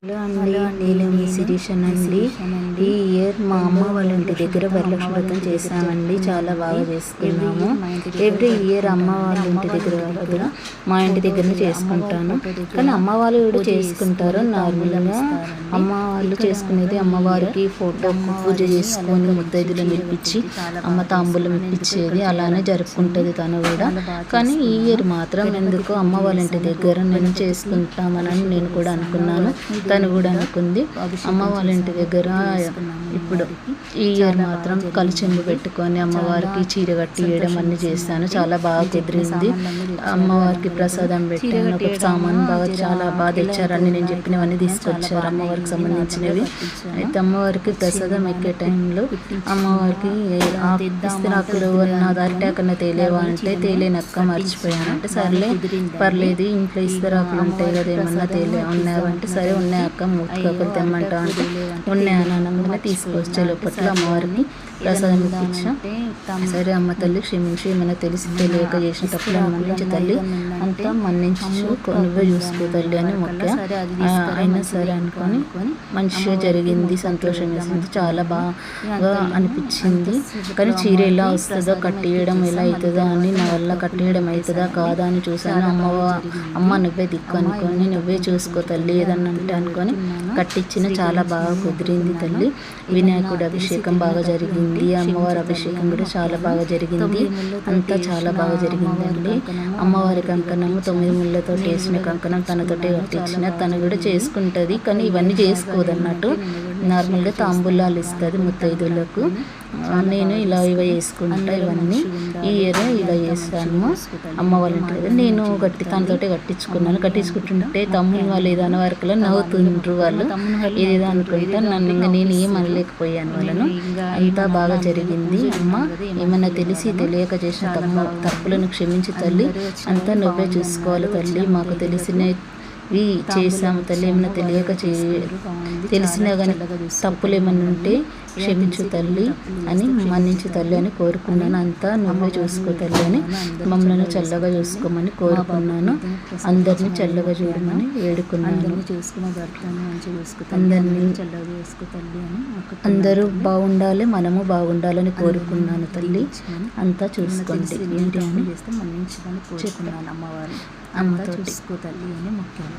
Hello అండి, నేను మీ శిరీషనండి. ఈ ఇయర్ మా అమ్మ వాళ్ళ ఇంటి దగ్గర వరలక్ష్మి వ్రతం చేసామండి. చాలా బాగా చేసుకున్నాము. ఎవ్రీ ఇయర్ అమ్మ వాళ్ళ ఇంటి దగ్గర మా ఇంటి దగ్గరనే చేసుకుంటాను. కానీ అమ్మ వాళ్ళు కూడా చేసుకుంటారు. నార్మల్గా అమ్మ వాళ్ళు చేసుకునేది అమ్మవారికి ఫోటో పూజ చేసుకొని ముత్తైదులను పిలిపించి అమ్మ తాంబూలం ఇప్పించేది, అలానే జరుపుకుంటుంది తను కూడా. కానీ ఈ ఇయర్ మాత్రం ఎందుకో అమ్మ వాళ్ళ ఇంటి దగ్గర నేను చేసుకుంటామని నేను కూడా అనుకున్నాను, తను కూడా అనుకుంది. అమ్మ వాళ్ళ ఇంటి దగ్గర ఇప్పుడు ఈ ఇయర్ మాత్రం కలిచెంబు పెట్టుకొని అమ్మవారికి చీర కట్టి వేయడం అన్నీ చేస్తాను. చాలా బాగా కుదిరింది. అమ్మవారికి ప్రసాదం పెట్టాను. ఒక సామాన్ బాగా చాలా బాగా తెచ్చారని నేను చెప్పినవన్నీ తీసుకొచ్చారు అమ్మవారికి సంబంధించినవి. అయితే అమ్మవారికి ప్రసాదం ఎక్కే టైంలో అమ్మవారికి ఇస్తరాకులు నా అరిటాకన్నా తేలేవా అంటే తేలేనక్క మర్చిపోయానంటే, సర్లే పర్లేదు ఇంట్లో ఇస్తరాకులు ఉంటాయి కదా ఏమన్నా ఉన్నాయంటే, సరే ఉన్నాయి అక్క మూతకాకులు తెమ్మంటా అంటే ఉన్నాయని అనగానే తీసుకొచ్చే లోపల అమ్మవారిని ప్రసాదం ఇప్పించా. సరే అమ్మ తల్లి క్షమించి, ఏమైనా తెలిసి తెలియక చేసినప్పుడు మన్నించి తల్లి అంతా మన్నించు, నువ్వే చూసుకో తల్లి అని మొక్క. అయినా సరే అనుకొని మంచిగా జరిగింది, సంతోషం వేసింది, చాలా బాగా అనిపించింది. కానీ చీర ఎలా వస్తుందో కట్టేయడం ఎలా అవుతుందో అని, నా వల్ల కట్టేయడం అవుతుందా కాదా అని చూశాను. అమ్మ నువ్వే దిక్కు అనుకొని నువ్వే చూసుకో తల్లి ఏదన్నా అంటే అనుకొని కట్టించిన. చాలా బాగా కుదిరింది తల్లి. వినాయకుడి అభిషేకం బాగా జరిగింది, అమ్మవారి అభిషేకం కూడా చాలా బాగా జరిగింది. అంతా చాలా బాగా జరిగిందండి. అమ్మవారి కంకణము 9 ముళ్ళతో వేసిన కంకణం తనతోటే కట్టించిన. తను కూడా చేసుకుంటుంది, కానీ ఇవన్నీ చేసుకోదన్నట్టు. నార్మల్గా తాంబూలాలు ఇస్తుంది ముత్తైదులకు. నేను ఇలా వేసుకుంటా. ఇవన్నీ ఈ ఇయర్ ఇలా చేస్తాను అమ్మ వాళ్ళ ఇంటి దగ్గర. నేను తనతోటే కట్టించుకుంటుంటే తమ్ముని వాళ్ళు ఏదైనా వరకులో నవ్వుతుండ్రు వాళ్ళు, ఏదేదో అనుకుంటా. నేను ఏం అనలేకపోయాను వాళ్ళను. అంతా బాగా జరిగింది. అమ్మ ఏమన్నా తెలిసి తెలియక చేసిన తప్పులను క్షమించి తల్లి, అంతా నువ్వే చూసుకోవాలి తల్లి. మాకు తెలిసినవి చేసాము తల్లి, ఏమైనా తెలియక తెలిసినా కానీ తప్పులు ఏమైనా ఉంటే క్షమించు తల్లి అని, మన్నించు తల్లి అని కోరుకున్నాను. అంతా నువ్వే చూసుకో తల్లి అని, మమ్మల్ని చల్లగా చూసుకోమని కోరుకున్నాను. అందరినీ చల్లగా చూడమని వేడుకున్నాను. అందరూ బాగుండాలి, మనము బాగుండాలని కోరుకున్నాను తల్లి. అంతా చూసుకోండి ఏంటి అని చెప్పాను అమ్మవారు. అమ్మతో చూసుకో తల్లి అని మొక్కాను.